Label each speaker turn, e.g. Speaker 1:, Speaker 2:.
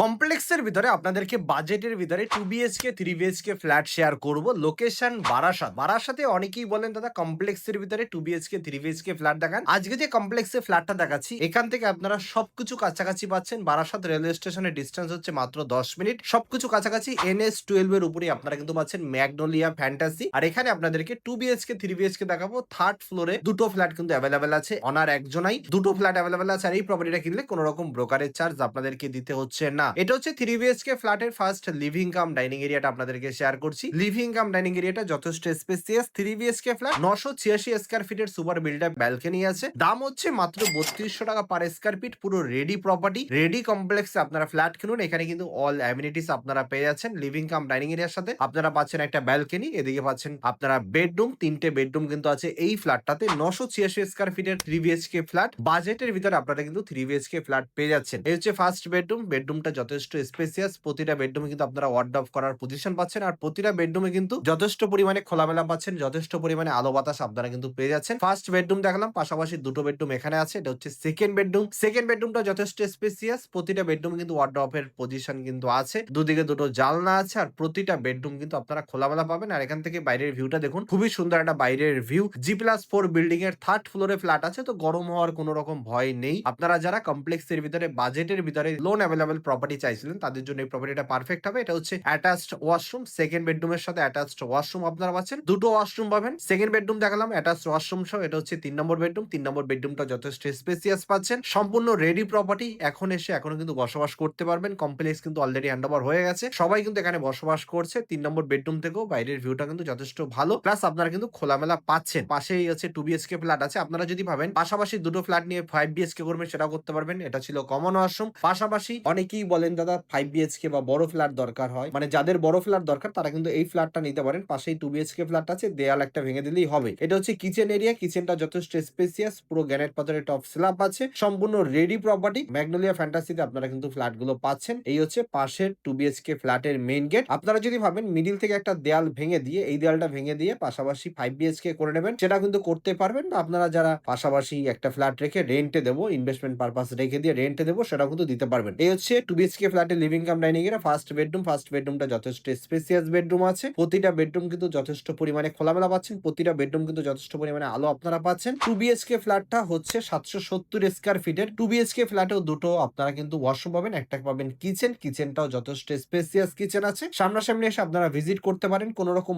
Speaker 1: কমপ্লেক্সের ভিতরে আপনাদেরকে বাজেটের ভিতরে 2 বিএইচকে 3 বিএইচকে ফ্ল্যাট শেয়ার করব। লোকেশন বারাসাত। বারাসাতে অনেকেই বলেন দাদা কমপ্লেক্সের ভিতরে 2 বিএইচকে 3 বিএইচকে ফ্ল্যাট দেখান। আজকে যে কমপ্লেক্সে ফ্ল্যাটটা দেখাচ্ছি এখান থেকে আপনারা সবকিছু কাছাকাছি পাচ্ছেন। বারাসাত রেলওয়ে স্টেশনের ডিসটেন্স হচ্ছে মাত্র 10 মিনিট। সবকিছু কাছাকাছি NH12 এর উপরেই আপনারা কিন্তু পাচ্ছেন ম্যাগনোলিয়া ফ্যান্টাসি। আর এখানে আপনাদেরকে 2 বিএইচকে 3 বিএইচকে দেখাবো। থার্ড ফ্লোরে দুটো ফ্ল্যাট কিন্তু অ্যাভেলেবেল আছে। অনার একজনাই দুটো ফ্ল্যাট অ্যাভেলেবেল আছে। আর এই প্রপার্টিটা কিনলে কোনো রকম ব্রোকারেজ চার্জ আপনাদেরকে দিতে হচ্ছে না। এটা হচ্ছে 3 বিএইচকে ফ্ল্যাটের ফার্স্ট লিভিং কাম ডাইনিং এরিয়াটা আপনাদেরকে শেয়ার করছি। লিভিং কাম ডাইনিং এরিয়াটা যথেষ্ট স্পেসিয়াস। 3 বিএইচকে ফ্ল্যাট 986 স্কয়ার ফিটের সুপার বিল্ড আপ ব্যালকনি আছে। দাম হচ্ছে মাত্র 3200 টাকা পার স্কয়ার ফিট। পুরো রেডি প্রপার্টি, রেডি কমপ্লেক্সে আপনারা ফ্ল্যাট কিনুন। এখানে কিন্তু অল অ্যামিনিটিস আপনারা পেয়ে যাচ্ছেন। লিভিং কাম ডাইনিং এরিয়ার সাথে আপনারা পাচ্ছেন একটা ব্যালকনি, এদিকে পাচ্ছেন আপনারা বেডরুম, তিনটে বেডরুম কিন্তু আছে এই ফ্ল্যাটটাতে। 986 স্কয়ার ফিটের 3 বিএইচকে ফ্ল্যাট বাজেটের ভিতরে আপনারা কিন্তু 3 বিএইচকে ফ্ল্যাট পেয়ে যাচ্ছেন। এই হচ্ছে ফার্স্ট বেডরুম। বেডরুমটা যথেষ্ট স্পেসিয়াস। প্রতিটা বেডরুমে কিন্তু আপনারা ওয়ার্ডরোব করার পজিশন পাচ্ছেন। আর প্রতিটা বেডরুমে কিন্তু যথেষ্ট পরিমাণে খোলামেলা পাচ্ছেন, যথেষ্ট পরিমাণে আলো বাতাস আপনারা কিন্তু পেয়ে যাচ্ছেন। ফার্স্ট বেডরুম দেখালাম, পাশাপাশি দুটো বেডরুম এখানে আছে। এটা হচ্ছে সেকেন্ড বেডরুম। সেকেন্ড বেডরুমটা যথেষ্ট স্পেসিয়াস। প্রতিটা বেডরুমে কিন্তু ওয়ার্ডরোবের পজিশন কিন্তু আছে। দুদিকে দুটো জানলা আছে। আর প্রতিটা বেডরুম কিন্তু আপনারা খোলামেলা পাবেন। আর এখান থেকে বাইরের ভিউটা দেখুন, খুবই সুন্দর একটা বাইরের ভিউ। G+4 বিল্ডিং এর থার্ড ফ্লোরে ফ্ল্যাট আছে, তো গরম হওয়ার কোনো রকম ভয় নেই। আপনারা যারা কমপ্লেক্সের ভিতরে বাজেটের ভিতরে লোন অ্যাভেলেবল প্রপার্টি চাইছিলেন তাদের জন্য এই প্রপার্টিটা পারফেক্ট হবে। এটা হচ্ছে অ্যাটাচড ওয়াশরুম। সেকেন্ড বেডরুমের সাথে অ্যাটাচড ওয়াশরুম আপনারা পাচ্ছেন। দুটো ওয়াশরুম পাবেন। সেকেন্ড বেডরুম দেখালাম অ্যাটাচড ওয়াশরুম সহ। এটা হচ্ছে 3 নম্বর বেডরুম। 3 নম্বর বেডরুমটা যথেষ্ট স্পেসিয়াস পাচ্ছেন। সম্পূর্ণ রেডি প্রপার্টি। এখন এসে এখনো কিন্তু বসবাস করতে পারবেন। কমপ্লেক্স কিন্তু অলরেডি হ্যান্ডওভার হয়ে গেছে। সবাই কিন্তু এখানে বসবাস করছে। 3 নম্বর বেডরুম থেকেও বাইরের ভিউটা কিন্তু যথেষ্ট ভালো। প্লাস আপনারা কিন্তু খোলামেলা পাচ্ছেন। পাশেই হচ্ছে 2 বিএইচকে ফ্ল্যাট আছে। আপনারা যদি ভাবেন পাশাপাশি দুটো ফ্ল্যাট নিয়ে 5 বিএইচকে করবেন সেটাও করতে পারবেন। এটা ছিল কমন ওয়াশরুম। পাশাপাশি অনেকেই বলেন দাদা 5 বিএইচকে বা বড় ফ্ল্যাট দরকার হয়, মানে যাদের বড় ফ্ল্যাট দরকার তারা কিন্তু এই ফ্ল্যাটটা নিতে পারেন। পাশেই 2 বিএইচকে ফ্ল্যাট আছে, দেয়াল একটা ভেঙে দিলেই হবে। এটা হচ্ছে কিচেন এরিয়া। কিচেনটা যথেষ্ট স্পেসিয়াস। পুরো গ্রানাইট পাথরের টপ স্ল্যাব আছে। সম্পূর্ণ রেডি প্রপার্টি। ম্যাগনোলিয়া ফ্যান্টাসিতে আপনারা কিন্তু ফ্ল্যাট গুলো পাচ্ছেন। এই হচ্ছে পাশের 2 বিএইচকে ফ্ল্যাটের মেইন গেট। আপনারা যদি ভাবেন মিডিল থেকে একটা দেয়াল ভেঙে দিয়ে, এই দেয়ালটা ভেঙে দিয়ে পাশাপাশি 5 বিএইচকে করে নেবেন, সেটা কিন্তু করতে পারবেন। বা আপনারা যারা পাশাপাশি একটা ফ্ল্যাট রেখে রেন্টে দেবো, ইনভেস্টমেন্ট পারপাস রেখে দিয়ে রেন্টে দেবো, সেটাও কিন্তু দিতে পারবেন। এই হচ্ছে 2 বিএইচকে ফ্ল্যাটের লিভিং কাম ডাইনিং এর ফার্স্ট বেডরুম। ফার্স্ট বেডরুমটা যথেষ্ট স্পেসিয়াস বেডরুম আছে। প্রতিটা বেডরুম কিন্তু যথেষ্ট পরিমাণে খোলামেলা পাচ্ছেন। প্রতিটা বেডরুম কিন্তু যথেষ্ট পরিমাণে আলো আপনারা পাচ্ছেন। 2 বিএইচকে ফ্ল্যাটটা হচ্ছে 770 স্কয়ার ফিটের। 2 বিএইচকে ফ্ল্যাটেও দুটো আপনারা কিন্তু ওয়াশরুম পাবেন, একটা পাবেন কিচেন। কিচেনটাও যথেষ্ট স্পেসিয়াস কিচেন আছে। সামনাসামনি এসে আপনারা ভিজিট করতে পারেন। কোন রকম